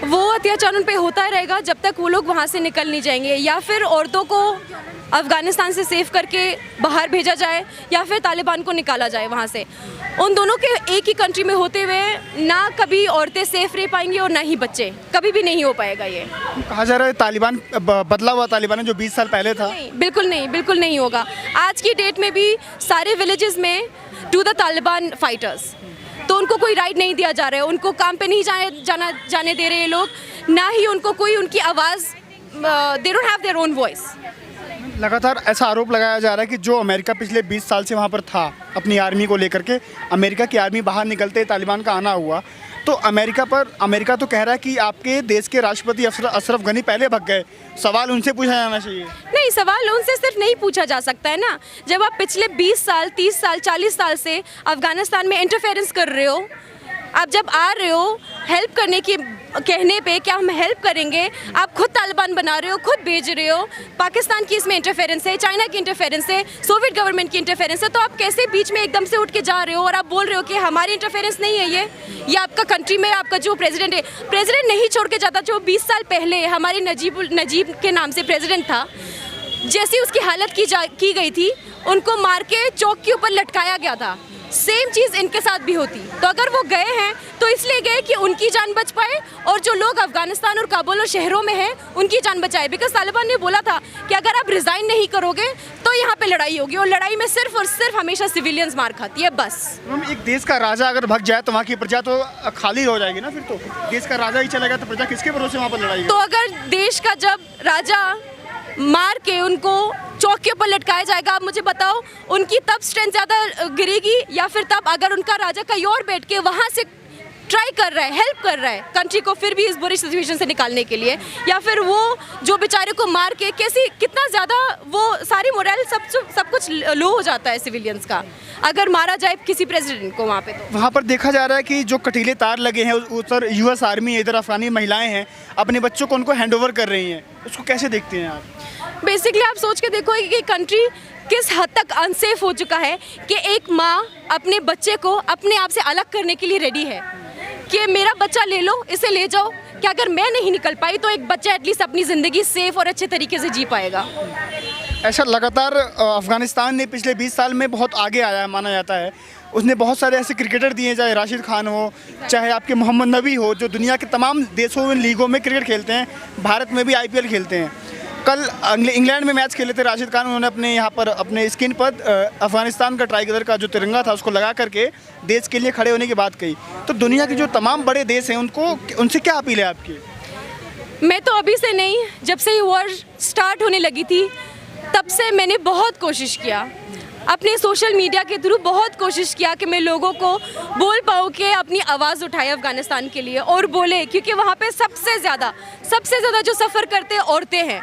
वो अत्याचार उन पे होता रहेगा जब तक वो लोग वहाँ से निकल नहीं जाएंगे, या फिर औरतों को अफ़गानिस्तान से सेव करके बाहर भेजा जाए या फिर तालिबान को निकाला जाए वहाँ से। उन दोनों के एक ही कंट्री में होते हुए ना कभी औरतें सेफ रह पाएंगी और ना ही बच्चे, कभी भी नहीं हो पाएगा ये। कहा जा रहा है तालिबान बदला हुआ तालिबान है जो 20 साल पहले था। नहीं, बिल्कुल नहीं होगा। आज की डेट में भी सारे विलेजेस में टू द तालिबान फाइटर्स, तो उनको कोई राइट नहीं दिया जा रहा है, उनको काम पे नहीं जाने दे रहे ये लोग, ना ही उनको कोई उनकी आवाज़, they don't have their own voice. लगातार ऐसा आरोप लगाया जा रहा है कि जो अमेरिका पिछले 20 साल से वहाँ पर था अपनी आर्मी को लेकर के, अमेरिका की आर्मी बाहर निकलते ही तालिबान का आना हुआ, तो अमेरिका तो कह रहा है कि आपके देश के राष्ट्रपति अशरफ गनी पहले भग गए, सवाल उनसे पूछा जाना चाहिए। नहीं, सवाल उनसे सिर्फ नहीं पूछा जा सकता है ना। जब आप पिछले 20 साल 30 साल 40 साल से अफ़गानिस्तान में इंटरफेरेंस कर रहे हो, आप जब आ रहे हो हेल्प करने की कहने पे क्या हम हेल्प करेंगे, आप खुद तालिबान बना रहे हो, खुद भेज रहे हो, पाकिस्तान की इसमें इंटरफेरेंस है, चाइना की इंटरफेरेंस है, सोवियत गवर्नमेंट की इंटरफेरेंस है, तो आप कैसे बीच में एकदम से उठ के जा रहे हो और आप बोल रहे हो कि हमारी इंटरफेरेंस नहीं है ये आपका कंट्री में आपका जो प्रेसिडेंट है, प्रेसिडेंट नहीं छोड़ के जाता। जो 20 साल पहले हमारे नजीब के नाम से प्रेसिडेंट था, जैसी उसकी हालत की गई थी, उनको मार के चौक के ऊपर लटकाया गया था, सेम चीज़ इनके साथ भी होती। तो अगर वो गए हैं तो इसलिए गए कि उनकी जान बच पाए और जो लोग अफ़गानिस्तान और काबुल और शहरों में हैं उनकी जान बचाए। बिकॉज तालिबान ने बोला था कि अगर आप रिज़ाइन नहीं करोगे तो यहाँ पे लड़ाई होगी, और लड़ाई में सिर्फ और सिर्फ हमेशा सिविलियंस मार खाती है, बस। एक देश का राजा अगर भग जाए तो वहाँ की प्रजा तो खाली हो जाएगी ना, फिर तो देश का राजा ही चलेगा तो प्रजा किसके भरोसे वहाँ पर लड़ाई? तो अगर देश का जब राजा मार के उनको चौक के ऊपर लटकाया जाएगा, आप मुझे बताओ उनकी तब स्ट्रेंथ ज़्यादा गिरेगी या फिर तब अगर उनका राजा कहीं और बैठ के वहाँ से ट्राई कर रहा है, हेल्प कर रहा है कंट्री को फिर भी इस बुरी सिचुएशन से निकालने के लिए, या फिर वो जो बेचारे को मार के कितना ज़्यादा वो सारी मोरल सब कुछ लो हो जाता है सिविलियंस का अगर मारा जाए किसी प्रेसिडेंट को वहाँ पे। तो वहाँ पर देखा जा रहा है कि जो कटीले तार लगे हैं, उधर US आर्मी, इधर अफगानी महिलाएं हैं, अपने बच्चों को उनको हैंडओवर कर रही हैं, उसको कैसे देखते हैं आप? बेसिकली आप सोच के देखो कि कंट्री किस हद तक अनसेफ हो चुका है कि एक माँ अपने बच्चे को अपने आप से अलग करने के लिए रेडी है कि मेरा बच्चा ले लो, इसे ले जाओ, कि अगर मैं नहीं निकल पाई तो एक बच्चा एटलीस्ट अपनी ज़िंदगी सेफ और अच्छे तरीके से जी पाएगा। ऐसा लगातार अफगानिस्तान ने पिछले 20 साल में बहुत आगे आया है माना जाता है। उसने बहुत सारे ऐसे क्रिकेटर दिए, चाहे राशिद खान हो, चाहे आपके मोहम्मद नबी हो, जो दुनिया के तमाम देशों में लीगों में क्रिकेट खेलते हैं, भारत में भी IPL खेलते हैं। कल इंग्लैंड में मैच खेले थे राशिद खान, उन्होंने अपने यहाँ पर अपने स्किन पर अफगानिस्तान का ट्राइकलर का जो तिरंगा था उसको लगा करके देश के लिए खड़े होने की बात कही। तो दुनिया के जो तमाम बड़े देश हैं उनसे क्या अपील है आपकी? मैं तो अभी से नहीं, जब से ये वॉर स्टार्ट होने लगी थी तब से मैंने बहुत कोशिश किया, अपने सोशल मीडिया के थ्रू बहुत कोशिश किया कि मैं लोगों को बोल पाऊँ कि अपनी आवाज़ उठाए अफ़गानिस्तान के लिए और बोले, क्योंकि वहाँ पे सबसे ज़्यादा जो सफ़र करते हैं औरतें हैं।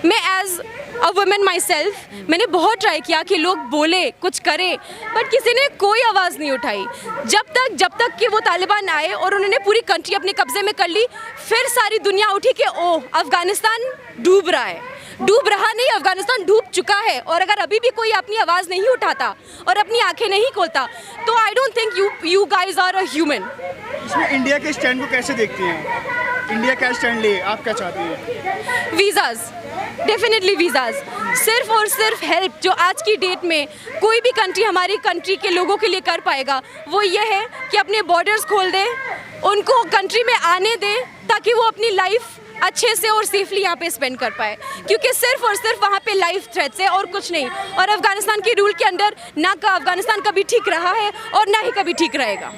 मैं as a woman myself मैंने बहुत ट्राई किया कि लोग बोले, कुछ करें, बट किसी ने कोई आवाज़ नहीं उठाई। जब तक कि वो तालिबान आए और उन्होंने पूरी कंट्री अपने कब्जे में कर ली, फिर सारी दुनिया उठी कि ओह अफ़गानिस्तान डूब रहा है। डूब रहा नहीं, अफ़गानिस्तान डूब चुका है। और अगर अभी भी कोई अपनी आवाज़ नहीं उठाता और अपनी आंखें नहीं खोलता तो I don't think you guys are a human. इसमें इंडिया के स्टैंड को कैसे देखती हैं? इंडिया क्या स्टैंड ले, आप क्या चाहती हैं? वीज़ाज़, डेफिनेटली वीज़ाज़, सिर्फ और सिर्फ हेल्प जो आज की डेट में कोई भी कंट्री हमारी कंट्री के लोगों के लिए कर पाएगा वो ये है कि अपने बॉर्डर्स खोल दे, उनको कंट्री में आने दे ताकि वो अपनी लाइफ अच्छे से और सेफली यहाँ पे स्पेंड कर पाए, क्योंकि सिर्फ और सिर्फ वहाँ पे लाइफ थ्रेट्स है और कुछ नहीं। और अफ़गानिस्तान के रूल के अंदर ना का अफ़गानिस्तान कभी ठीक रहा है और ना ही कभी ठीक रहेगा।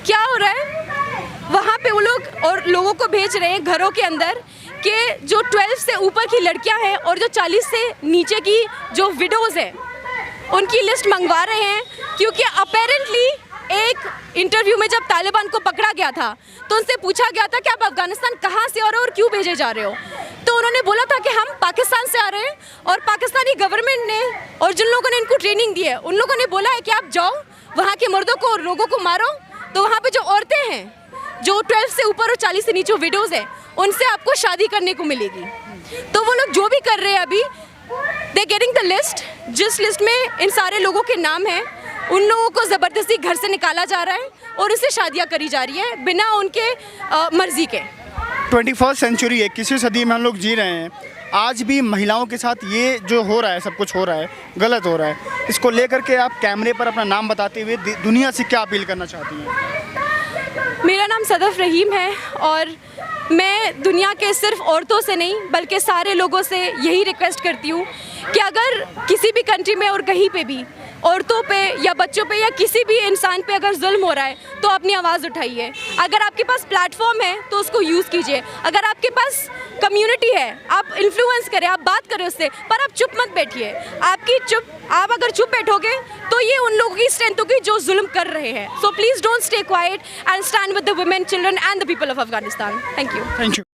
क्या हो रहा है वहाँ पे? वो लोग और लोगों को भेज रहे हैं घरों के अंदर कि जो 12 से ऊपर की लड़कियाँ हैं और जो 40 से नीचे की जो विडोज़ हैं उनकी लिस्ट मंगवा रहे हैं, क्योंकि अपेरेंटली एक इंटरव्यू में जब तालिबान को पकड़ा गया था तो उनसे पूछा गया था कि आप अफ़गानिस्तान कहाँ से आ रहे हो और क्यों भेजे जा रहे हो, तो उन्होंने बोला था कि हम पाकिस्तान से आ रहे हैं और पाकिस्तानी गवर्नमेंट ने और जिन लोगों ने इनको ट्रेनिंग दी है उन लोगों ने बोला है कि आप जाओ वहाँ के मर्दों को और लोगों को मारो, तो वहाँ पे जो औरतें हैं जो 12 से ऊपर और 40 से नीचे विडोज़ हैं उनसे आपको शादी करने को मिलेगी। तो वो लोग जो भी कर रहे हैं अभी दे गेटिंग द लिस्ट, जिस लिस्ट में इन सारे लोगों के नाम हैं, उन लोगों को ज़बरदस्ती घर से निकाला जा रहा है और इससे शादियाँ करी जा रही है बिना उनके मर्जी के। 21st सेंचुरी है, 21वीं सदी में हम लोग जी रहे हैं। आज भी महिलाओं के साथ ये जो हो रहा है, सब कुछ हो रहा है, गलत हो रहा है। इसको लेकर के आप कैमरे पर अपना नाम बताते हुए दुनिया से क्या अपील करना चाहती हैं? मेरा नाम सदफ रहीम है और मैं दुनिया के सिर्फ औरतों से नहीं बल्कि सारे लोगों से यही रिक्वेस्ट करती हूँ कि अगर किसी भी कंट्री में और कहीं पे भी औरतों पे या बच्चों पे या किसी भी इंसान पे अगर जुल्म हो रहा है तो अपनी आवाज़ उठाइए। अगर आपके पास प्लेटफॉर्म है तो उसको यूज़ कीजिए। अगर आपके पास कम्युनिटी है, आप इन्फ्लुएंस करें, आप बात करें उससे, पर आप चुप मत बैठिए। आप अगर चुप बैठोगे तो ये उन लोगों की स्ट्रेंथ होगी जो जुल्म कर रहे हैं। So please don't stay quiet and stand with the women, children and the people of Afghanistan. Thank you.